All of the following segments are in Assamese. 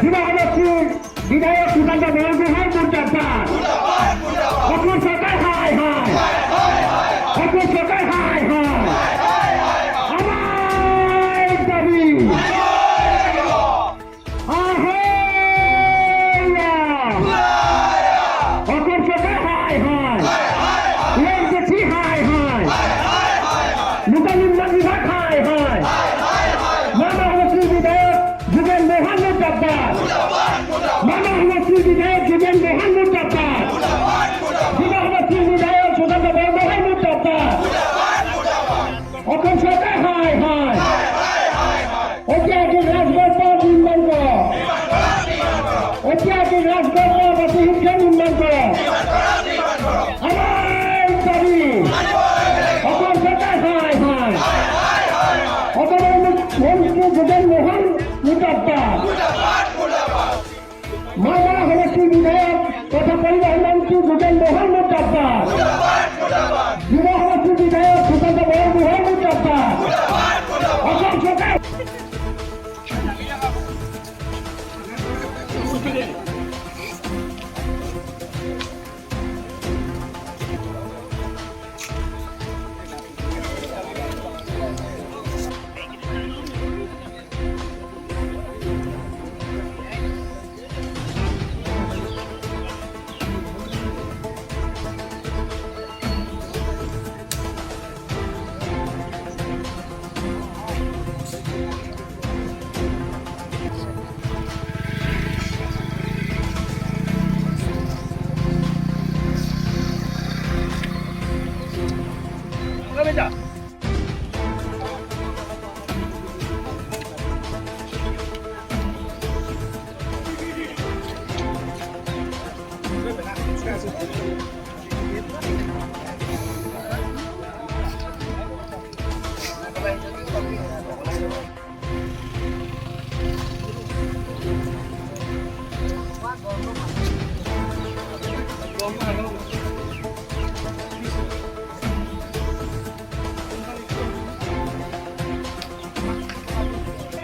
যুবনেত্রীর বিধায়ক সুকান্ত বরগুহার মুর্দাবাদ অসম সরকার হায় হায় অসম সরকার হায় হায় আমার দাবি অসম সরকার হায় হায় লেগেছি হায় হায় নূতন উন্নয়ন বিভাগ হায় হায় মানবশ্রী বিধায়ক যুগেন মোহন মুর্দাবাদ মানবশ্রী বিধায়ক যুগেন মোহন মুর্দাবাদ যুবশ্রী বিধায়ক সুকান্ত বরগুহার মুর্দাবাদ অসম সরকার হায় হায় ঐতিহাসিক রাজগড় পথ নির্মাণ করো ঐতিহাসিক রাজগড় পথ অতিহিংসা নির্মাণ করো আমার দাবি অসম সরকার হায় হায় অসমের মন্ত্রী যুগেন মোহন মুর্দাবাদ মালদা সমষ্টি বিধায়ক তথা পরিবহন মন্ত্রী যুগেন মোহন মুর্দাবাদ যুব সমষ্টি বিধায়ক সুকান্ত বরগুহার মুর্দাবাদ অসম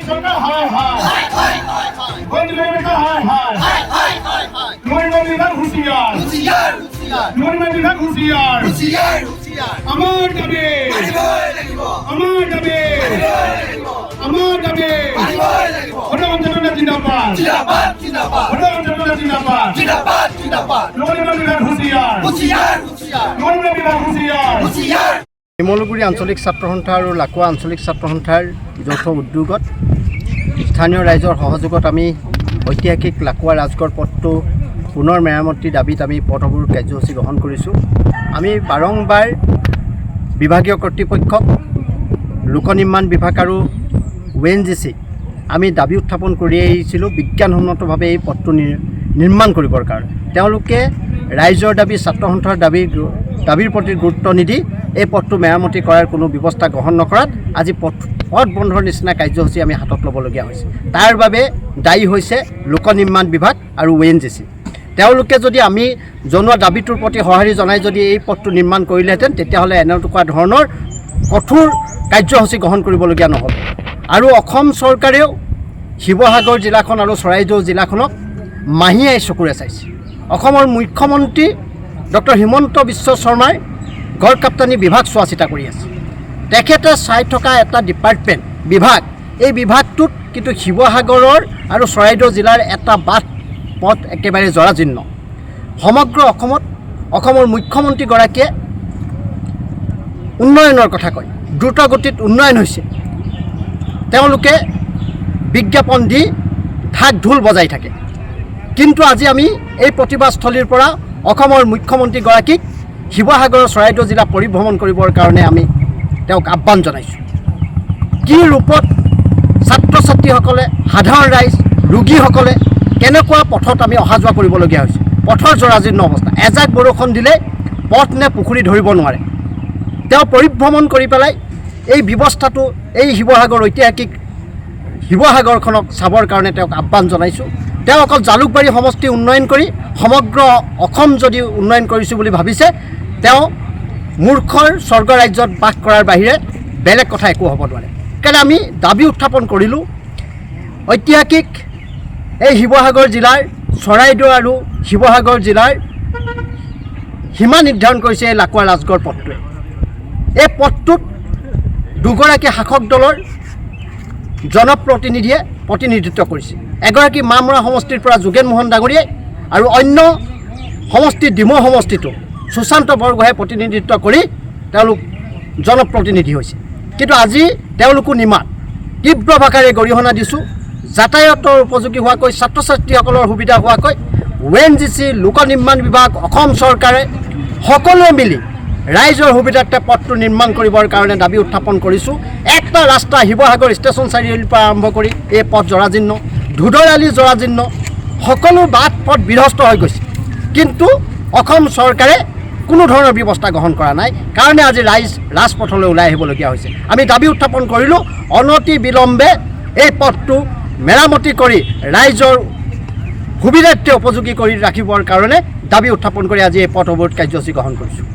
সরকার হায় হায় হায় হায় নূতন বিভাগ হুঁশিয়ার নূতন বিভাগ হুঁশিয়ার আমার দাবি আমার দাবি আমার দাবি হঠাৎ জনতা জিন্দাবাদ হঠাৎ জনতা জিন্দাবাদ নূতন বিভাগ হুঁশিয়ার নূতন বিভাগ হুঁশিয়ার শিমলুগুৰি আঞ্চলিক ছাত্ৰ সন্থা আৰু লাকুৱা আঞ্চলিক ছাত্ৰ সন্থাৰ যৌথ উদ্যোগত স্থানীয় ৰাইজৰ সহযোগত আমি ঐতিহাসিক লাকুৱা ৰাজগড় পথটো পুনৰ মেৰামতিৰ দাবীত আমি পথ অৱৰোধ কাৰ্যসূচী গ্ৰহণ কৰিছোঁ। আমি বাৰম্বাৰ বিভাগীয় কৰ্তৃপক্ষক লোক নিৰ্মাণ বিভাগ আৰু ONGC আমি দাবী উত্থাপন কৰি আহিছিলোঁ বিজ্ঞানসন্মতভাৱে এই পথটো নিৰ্মাণ কৰিবৰ কাৰণে। তেওঁলোকে ৰাইজৰ দাবী ছাত্ৰ সন্থাৰ দাবীৰ প্ৰতি গুৰুত্ব নিদি এই পথটো মেৰামতি কৰাৰ কোনো ব্যৱস্থা গ্ৰহণ নকৰাত আজি পথ বন্ধৰ নিচিনা কাৰ্যসূচী আমি হাতত ল'বলগীয়া হৈছে। তাৰ বাবে দায়ী হৈছে লোক নিৰ্মাণ বিভাগ আৰু ONGC। তেওঁলোকে যদি আমি জনোৱা দাবীটোৰ প্ৰতি সঁহাৰি জনাই যদি এই পথটো নিৰ্মাণ কৰিলেহেঁতেন তেতিয়াহ'লে এনেকুৱা ধৰণৰ কঠোৰ কাৰ্যসূচী গ্ৰহণ কৰিবলগীয়া নহ'ল। আৰু অসম চৰকাৰেও শিৱসাগৰ জিলাখন আৰু চৰাইদেউ জিলাখনক মাহীয়াই চকুৰে চাইছে। অসমৰ মুখ্যমন্ত্ৰী ডক্টৰ হিমন্ত বিশ্ব শৰ্মাই গড় কাপ্তানি বিভাগ চোৱা চিতা কৰি আছে। তেখেতে চাই থকা এটা ডিপাৰ্টমেণ্ট বিভাগ, এই বিভাগটোত কিন্তু শিৱসাগৰৰ আৰু চৰাইদেউ জিলাৰ এটা বাট পথ একেবাৰে জৰাজীৰ্ণ। সমগ্ৰ অসমৰ মুখ্যমন্ত্ৰীগৰাকীয়ে উন্নয়নৰ কথা কয়, দ্ৰুতগতিত উন্নয়ন হৈছে। তেওঁলোকে বিজ্ঞাপন দি ঢাক ঢোল বজাই থাকে। কিন্তু আজি আমি এই প্ৰতিবাদস্থলীৰ পৰা অসমৰ মুখ্যমন্ত্ৰীগৰাকীক শিৱসাগৰৰ চৰাইদেউ জিলা পৰিভ্ৰমণ কৰিবৰ কাৰণে আমি তেওঁক আহ্বান জনাইছোঁ। কি ৰূপত ছাত্ৰ ছাত্ৰীসকলে, সাধাৰণ ৰাইজ, ৰোগীসকলে কেনেকুৱা পথত আমি অহা যোৱা কৰিবলগীয়া হৈছে। পথৰ জৰাজীৰ্ণ অৱস্থা, এজাক বৰষুণ দিলে পথ নে পুখুৰী ধৰিব নোৱাৰে। তেওঁ পৰিভ্ৰমণ কৰি পেলাই এই ব্যৱস্থাটো, এই শিৱসাগৰ ঐতিহাসিক শিৱসাগৰখনক চাবৰ কাৰণে তেওঁক আহ্বান জনাইছোঁ। তেওঁ অকল জালুকবাৰী সমষ্টি উন্নয়ন কৰি সমগ্ৰ অসম যদি উন্নয়ন কৰিছোঁ বুলি ভাবিছে, তেওঁ মূৰ্খৰ স্বৰ্গ ৰাজ্যত বাস কৰাৰ বাহিৰে বেলেগ কথা একো হ'ব নোৱাৰে। সেইকাৰণে আমি দাবী উত্থাপন কৰিলোঁ, ঐতিহাসিক এই শিৱসাগৰ জিলাৰ চৰাইদেউ আৰু শিৱসাগৰ জিলাৰ সীমা নিৰ্ধাৰণ কৰিছে এই লাকুৱা ৰাজগড় পথটোৱে। এই পথটোত দুগৰাকী শাসক দলৰ জনপ্ৰতিনিধিয়ে প্ৰতিনিধিত্ব কৰিছে। এগৰাকী মামৰা সমষ্টিৰ পৰা যোগেন মোহন ডাঙৰীয়াই আৰু অন্য সমষ্টি ডিমৌ সমষ্টিটো সুশান্ত বৰগোহাঁয়ে প্ৰতিনিধিত্ব কৰি তেওঁলোক জনপ্ৰতিনিধি হৈছে। কিন্তু আজি তেওঁলোকো নিমাত তীব্ৰ ভাষাৰে গৰিহণা দিছোঁ। যাতায়াতৰ উপযোগী হোৱাকৈ ছাত্ৰ ছাত্ৰীসকলৰ সুবিধা হোৱাকৈ ONGC লোক নিৰ্মাণ বিভাগ অসম চৰকাৰে সকলোৱে মিলি ৰাইজৰ সুবিধাৰ্থে পথটো নিৰ্মাণ কৰিবৰ কাৰণে দাবী উত্থাপন কৰিছোঁ। এটা ৰাস্তা শিৱসাগৰ ষ্টেচন চাৰিআলিৰ পৰা আৰম্ভ কৰি এই পথ জৰাজীৰ্ণ, ধুদৰালি জৰাজীৰ্ণ, সকলো বাট পথ বিধ্বস্ত হৈ গৈছে। কিন্তু অসম চৰকাৰে কোনো ধৰণৰ ব্যৱস্থা গ্ৰহণ কৰা নাই কাৰণে আজি ৰাইজ ৰাজপথলৈ ওলাই আহিবলগীয়া হৈছে। আমি দাবী উত্থাপন কৰিলোঁ অনতি বিলম্বে এই পথটো মেৰামতি কৰি ৰাইজৰ সুবিধাৰ্থে উপযোগী কৰি ৰাখিবৰ কাৰণে দাবী উত্থাপন কৰি আজি এই পথ অৱৰোধ কাৰ্যসূচী গ্ৰহণ কৰিছোঁ।